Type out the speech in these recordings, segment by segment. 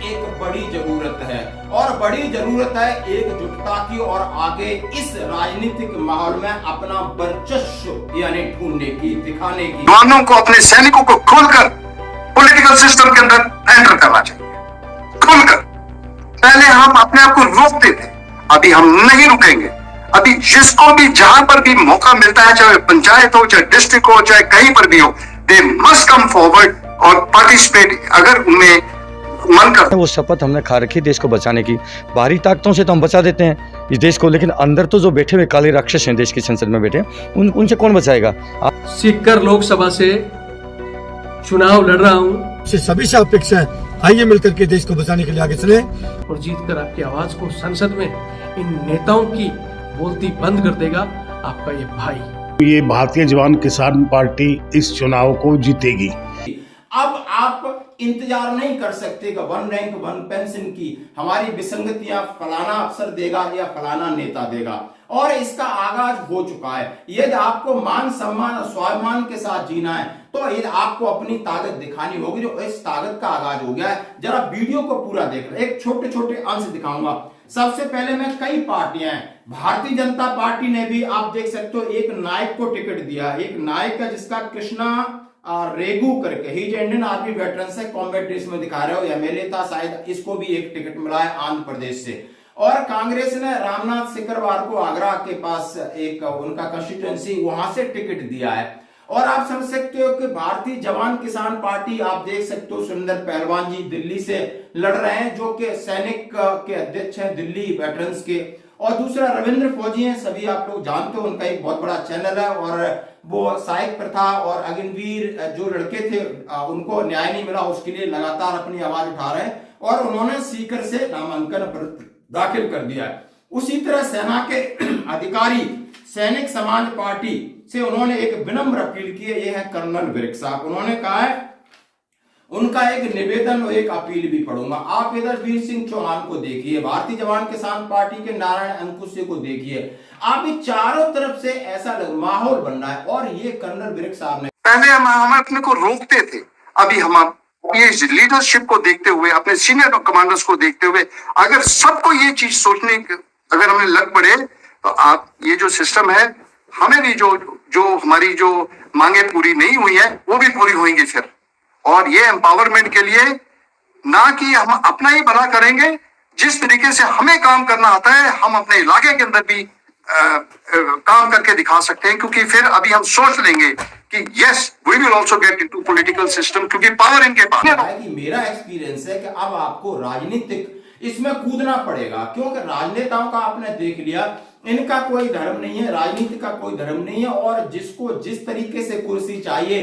एक बड़ी जरूरत है और बड़ी जरूरत है एकजुटता की और आगे इस राजनीतिक माहौल में अपना वर्चस्व यानी ढूंढने की, दिखाने की। जवानों को, अपने सैनिकों को खोलकर पॉलिटिकल सिस्टम के अंदर एंटर करना चाहिए, खुलकर। पहले हम अपने आप को रोकते थे, अभी हम नहीं रुकेंगे। अभी जिसको भी जहां पर भी मौका मिलता है, चाहे पंचायत हो, चाहे डिस्ट्रिक्ट हो, चाहे कहीं पर भी हो, दे मस्ट कम फॉरवर्ड और पार्टिसिपेट अगर उनमें मन कर। वो शपथ हमने खा रखी देश को बचाने की। बाहरी ताकतों से तो हम बचा देते हैं इस देश को, लेकिन अंदर तो जो बैठे हुए काले राक्षस हैं देश की संसद में बैठे, उनसे कौन बचाएगा। सीखकर लोकसभा से चुनाव लड़ रहा हूं, सभी से अपेक्षा है आइए मिलकर के देश को बचाने के लिए आगे चले और जीतकर आपकी आवाज को संसद में इन नेताओं की बोलती बंद कर देगा आपका ये भाई। ये भारतीय जवान किसान पार्टी इस चुनाव को जीतेगी। अब आप इंतजार नहीं कर सकते कि 1 रैंक 1 पेंशन की हमारी विसंगतियां फलाना अफसर देगा या फलाना नेता देगा, और इसका आगाज हो चुका है। यदि आपको मान सम्मान और स्वाभिमान के साथ जीना है तो ये आपको अपनी ताकत दिखानी होगी, जो इस ताकत का आगाज हो गया है। जरा वीडियो को पूरा देख रहे, एक छोटे छोटे अंश दिखाऊंगा। सबसे पहले मैं कई पार्टियां हैं, भारतीय जनता पार्टी ने भी आप देख सकते हो एक नायक को टिकट दिया, एक नायक है जिसका कृष्णा रेगू करके, ही इंडियन आर्मी वेटरन से कॉम्बैट ड्रेस में दिखा रहे हो, एमएलए था शायद, इसको भी एक टिकट मिला है आंध्र प्रदेश से। और कांग्रेस ने रामनाथ सिकरवार को आगरा के पास एक उनका कंस्टिट्यूएंसी, वहां से टिकट दिया है। और आप समझ सकते हो कि भारतीय जवान किसान पार्टी आप देख सकते हो सुंदर पहलवान जी दिल्ली से लड़ रहे हैं, जो कि सैनिक के अध्यक्ष हैं दिल्ली वेटरन्स के। और दूसरा रविंद्र फौजी हैं, सभी आप लोग जानते हो, उनका एक बहुत बड़ा चैनल है और वो सहायक प्रथा और अग्निवीर जो लड़के थे उनको न्याय नहीं मिला, उसके लिए लगातार अपनी आवाज उठा रहे हैं और उन्होंने सीकर से नामांकन दाखिल कर दिया है। उसी तरह सेना के अधिकारी सैनिक समाज पार्टी से उन्होंने एक विनम्र अपील की है, ये है कर्नल विर्क साहब। उन्होंने कहा है, उनका एक निवेदन और एक अपील भी पढ़ूंगा। आप इधर वीर सिंह चौहान को देखिए, भारतीय जवान किसान पार्टी के नारायण अंकुश को देखिए, आप चारों तरफ से ऐसा माहौल बन रहा है। और ये कर्नल विर्क साहब ने, पहले हम अपने को रोकते थे, अभी हम ये लीडरशिप को देखते हुए, अपने सीनियर कमांडर्स को देखते हुए, अगर सबको ये चीज सोचने अगर हमें लग पड़े तो आप ये जो सिस्टम है, हमें भी जो हमारी जो मांगे पूरी नहीं हुई है वो भी पूरी होंगी फिर। और ये एम्पावरमेंट के लिए ना कि हम अपना ही भला करेंगे, जिस तरीके से हमें काम करना आता है हम अपने इलाके के अंदर भी काम करके दिखा सकते हैं, क्योंकि फिर अभी हम सोच लेंगे कि yes we will also get into political system, क्योंकि पावर इनके पास है। कि मेरा एक्सपीरियंस है कि अब आपको राजनीतिक इसमें कूदना पड़ेगा, क्योंकि राजनेताओं का आपने देख लिया, इनका कोई धर्म नहीं है, राजनीति का कोई धर्म नहीं है, और जिसको जिस तरीके से कुर्सी चाहिए,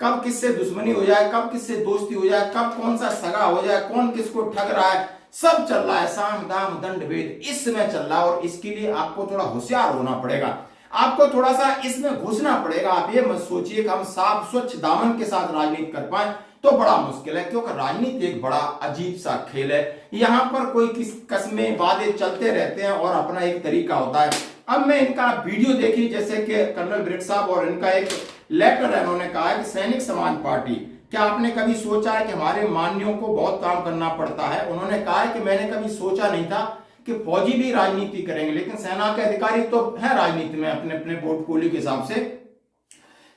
कब किससे दुश्मनी हो जाए, कब किससे दोस्ती हो जाए, कब कौन सा सगा हो जाए, कौन किसको ठग रहा है, सब चल रहा है, साम दाम दंड भेद इसमें चल रहा है। और इसके लिए आपको थोड़ा होशियार होना पड़ेगा, आपको थोड़ा सा इसमें घुसना पड़ेगा। आप ये मत सोचिए कि हम साफ स्वच्छ दामन के साथ राजनीति कर पाए तो बड़ा मुश्किल है, क्योंकि राजनीति एक बड़ा अजीब सा खेल है। यहाँ पर कोई किस कस्में वादे चलते रहते हैं और अपना एक तरीका होता है। अब मैं इनका वीडियो देखी, जैसे कि कर्नल विर्क साहब, और इनका एक लेटर है, उन्होंने कहा है कि सैनिक समाज पार्टी, क्या आपने कभी सोचा है कि हमारे मान्यों को बहुत काम करना पड़ता है। उन्होंने कहा है कि मैंने कभी सोचा नहीं था कि फौजी भी राजनीति करेंगे, लेकिन सेना के अधिकारी तो है राजनीति में अपने अपने पोर्टफोलियो के हिसाब से,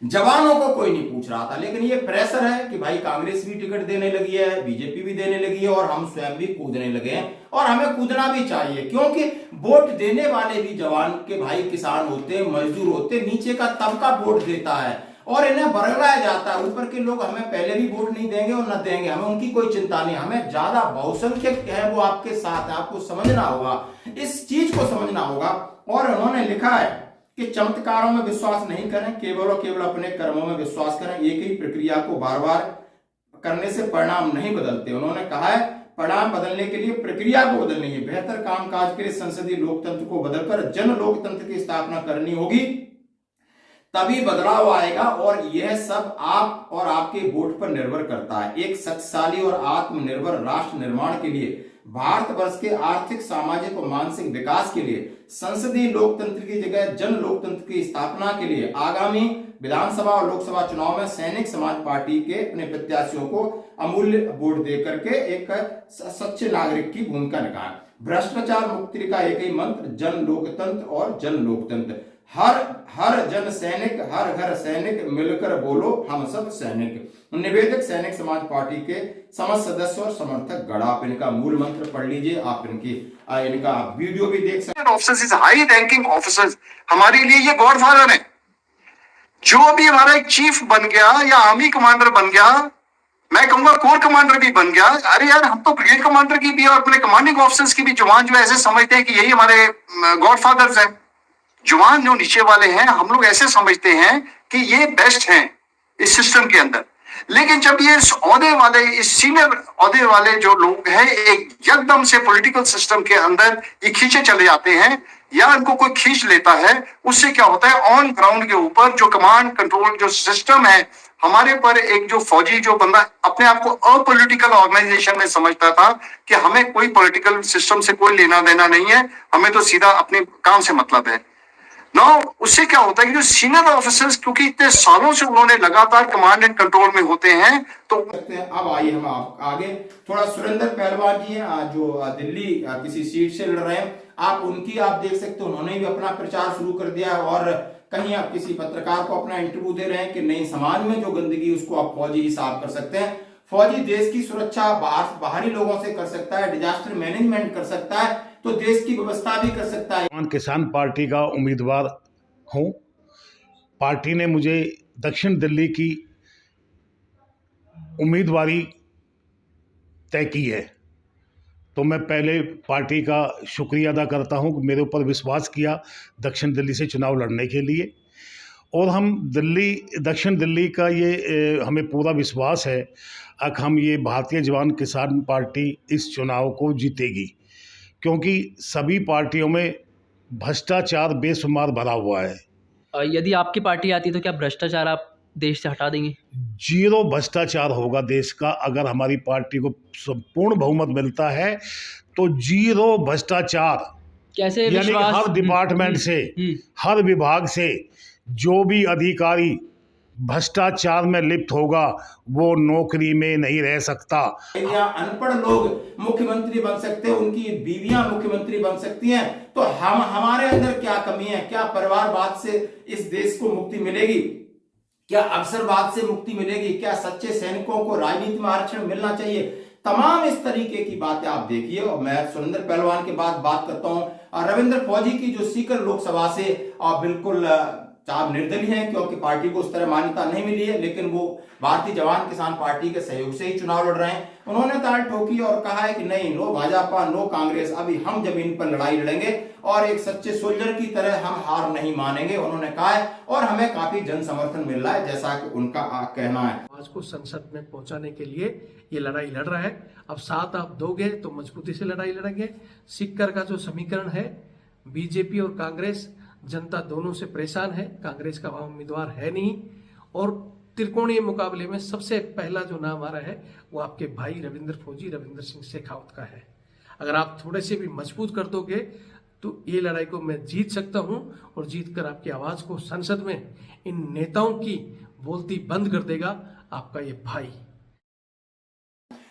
जवानों को कोई नहीं पूछ रहा था। लेकिन ये प्रेशर है कि भाई कांग्रेस भी टिकट देने लगी है, बीजेपी भी देने लगी है, और हम स्वयं भी कूदने लगे हैं, और हमें कूदना भी चाहिए, क्योंकि वोट देने वाले भी जवान के भाई किसान होते, मजदूर होते, नीचे का तबका वोट देता है और इन्हें बरगलाया जाता है। ऊपर के लोग हमें पहले भी वोट नहीं देंगे और न देंगे, हमें उनकी कोई चिंता नहीं, हमें ज्यादा बहुसंख्यक है वो आपके साथ है, आपको समझना होगा, इस चीज को समझना होगा। और उन्होंने लिखा है कि चमत्कारों में विश्वास नहीं करें, केवल और केवल अपने कर्मों में विश्वास करें। एक ही प्रक्रिया को बार बार करने से परिणाम नहीं बदलते। उन्होंने कहा है परिणाम बदलने के लिए प्रक्रिया को बदलनी है, बेहतर कामकाज के लिए संसदीय लोकतंत्र को बदलकर जन लोकतंत्र की स्थापना करनी होगी, तभी बदलाव आएगा। और यह सब आप और आपके वोट पर निर्भर करता है। एक शक्तिशाली और आत्मनिर्भर राष्ट्र निर्माण के लिए, भारतवर्ष के आर्थिक, सामाजिक और मानसिक विकास के लिए, संसदीय लोकतंत्र की जगह जन लोकतंत्र की स्थापना के लिए आगामी विधानसभा और लोकसभा चुनाव में सैनिक समाज पार्टी के अपने प्रत्याशियों को अमूल्य वोट दे करके एक सच्चे नागरिक की भूमिका निभाएं। भ्रष्टाचार मुक्ति का एक ही मंत्र, जन लोकतंत्र और जन लोकतंत्र। हर जन सैनिक, हर घर सैनिक, मिलकर बोलो हम सब सैनिक। निवेदक सैनिक समाज पार्टी के समस्त सदस्य और समर्थक गण, आप इनका मूल मंत्र पढ़ लीजिए, आप इनका वीडियो भी देख सकते हैं। ऑफिसर्स, हाई रैंकिंग ऑफिसर्स हमारे लिए ये गॉडफादर है। जो भी हमारा एक चीफ बन गया या आर्मी कमांडर बन गया, मैं कहूंगा कोर कमांडर भी बन गया, अरे यार हम तो ब्रिगेड कमांडर की भी और अपने कमांडिंग ऑफिसर्स की भी जवान जो ऐसे समझते हैं कि यही हमारे गॉडफादर्स हैं। जवान जो नीचे वाले हैं, हम लोग ऐसे समझते हैं कि ये बेस्ट हैं इस सिस्टम के अंदर। लेकिन जब ये इस ओहदे वाले, इस सीनियर ओहदे वाले जो लोग हैं, एक एकदम से पॉलिटिकल सिस्टम के अंदर ये खींचे चले जाते हैं या इनको कोई खींच लेता है, उससे क्या होता है, ऑन ग्राउंड के ऊपर जो कमांड कंट्रोल जो सिस्टम है हमारे पर, एक जो फौजी जो बंदा अपने आप को अपॉलिटिकल ऑर्गेनाइजेशन में समझता था कि हमें कोई पॉलिटिकल सिस्टम से कोई लेना देना नहीं है, हमें तो सीधा अपने काम से मतलब है। नो, उससे क्या होता है कि जो सीनियर ऑफिसर्स, क्योंकि इतने सालों से उन्होंने लगातार कमांड एंड कंट्रोल में होते हैं, तो अब आइए हम आगे थोड़ा सुरेंद्र पहलवान जी हैं जो दिल्ली किसी सीट से लड़ रहे हैं, आप उनकी आप देख सकते हो, उन्होंने भी अपना प्रचार शुरू कर दिया है और कहीं आप किसी पत्रकार को अपना इंटरव्यू दे रहे हैं कि नहीं, समाज में जो गंदगी उसको आप फौजी ही साफ कर सकते हैं। फौजी देश की सुरक्षा बाहरी लोगों से कर सकता है, डिजास्टर मैनेजमेंट कर सकता है, तो देश की व्यवस्था भी कर सकता है। किसान पार्टी का उम्मीदवार हूँ। पार्टी ने मुझे दक्षिण दिल्ली की उम्मीदवारी तय की है, तो मैं पहले पार्टी का शुक्रिया अदा करता हूँ कि मेरे ऊपर विश्वास किया दक्षिण दिल्ली से चुनाव लड़ने के लिए। और हम दक्षिण दिल्ली का ये हमें पूरा विश्वास है कि हम ये भारतीय जवान किसान पार्टी इस चुनाव को जीतेगी, क्योंकि सभी पार्टियों में भ्रष्टाचार बेशुमार भरा हुआ है। यदि आपकी पार्टी आती तो क्या भ्रष्टाचार आप देश से हटा देंगे? जीरो भ्रष्टाचार होगा देश का। अगर हमारी पार्टी को संपूर्ण बहुमत मिलता है तो जीरो भ्रष्टाचार। कैसे? यानी कि विश्वास हर डिपार्टमेंट से, हर विभाग से जो भी अधिकारी भ्रष्टाचार में लिप्त होगा वो नौकरी में नहीं रह सकता। या अनपढ़ लोग मुख्यमंत्री बन सकते हैं, उनकी बीवियां मुख्यमंत्री बन सकती हैं, तो हमारे अंदर क्या कमी है? क्या परिवारवाद से इस देश को मुक्ति मिलेगी? क्या अवसरवाद से मुक्ति मिलेगी? क्या सच्चे सैनिकों को राजनीति में आरक्षण मिलना चाहिए? तमाम इस तरीके की बातें आप देखिए। और मैं सुरेंद्र पहलवान के बाद बात करता हूं रविंद्र फौजी की, जो सीकर लोकसभा से बिल्कुल आप निर्दलीय हैं, क्योंकि पार्टी को उस तरह मान्यता नहीं मिली है, लेकिन वो भारतीय जवान किसान पार्टी के सहयोग से ही चुनाव लड़ रहे हैं। उन्होंने ताल ठोकी और कहा है कि नहीं, नो भाजपा नो कांग्रेस, अभी हम जमीन पर लड़ाई लड़ेंगे और एक सच्चे सोल्जर की तरह हम हार नहीं मानेंगे, उन्होंने कहा है। और हमें काफी जन समर्थन मिल रहा है, जैसा कि उनका कहना है। आवाज को संसद में पहुंचाने के लिए ये लड़ाई लड़ रहा है। अब साथ आप दोगे तो मजबूती से लड़ाई लड़ेंगे। सीकर का जो समीकरण है, बीजेपी और कांग्रेस, जनता दोनों से परेशान है। कांग्रेस का वहां उम्मीदवार है नहीं, और त्रिकोणीय मुकाबले में सबसे पहला जो नाम आ रहा है वो आपके भाई रविंद्र फौजी, रविंद्र सिंह शेखावत का है। अगर आप थोड़े से भी मजबूत कर दोगे तो ये लड़ाई को मैं जीत सकता हूं, और जीतकर आपकी आवाज को संसद में इन नेताओं की बोलती बंद कर देगा आपका ये भाई।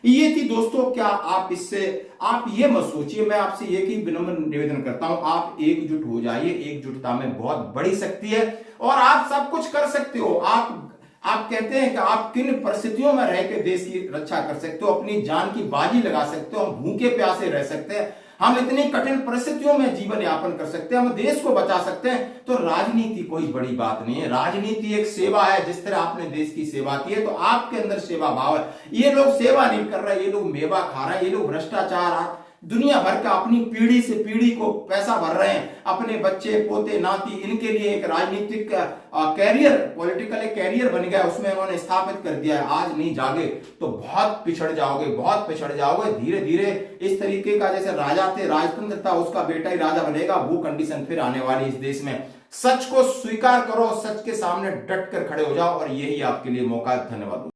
ये थी दोस्तों, क्या आप इससे आप ये मत सोचिए, मैं आपसे एक ही विनम्र निवेदन करता हूं, आप एकजुट हो जाइए। एकजुटता में बहुत बड़ी शक्ति है और आप सब कुछ कर सकते हो। आप कहते हैं कि आप किन परिस्थितियों में रह के देश की रक्षा कर सकते हो, अपनी जान की बाजी लगा सकते हो, हम भूखे प्यासे रह सकते हैं, हम इतनी कठिन परिस्थितियों में जीवन यापन कर सकते हैं, हम देश को बचा सकते हैं। तो राजनीति कोई बड़ी बात नहीं है, राजनीति एक सेवा है। जिस तरह आपने देश की सेवा की है तो आपके अंदर सेवा भाव है। ये लोग सेवा नहीं कर रहे, ये लोग मेवा खा रहे हैं, ये लोग भ्रष्टाचार दुनिया भर का अपनी पीढ़ी से पीढ़ी को पैसा भर रहे हैं, अपने बच्चे पोते नाती, इनके लिए एक राजनीतिक कैरियर, पॉलिटिकल एक कैरियर बन गया, उसमें उन्होंने स्थापित कर दिया है। आज नहीं जागे तो बहुत पिछड़ जाओगे, बहुत पिछड़ जाओगे। धीरे धीरे इस तरीके का, जैसे राजा थे, राजतंत्र था, उसका बेटा ही राजा बनेगा, वो कंडीशन फिर आने वाली इस देश में। सच को स्वीकार करो, सच के सामने डट कर खड़े हो जाओ, और यही आपके लिए मौका है। धन्यवाद।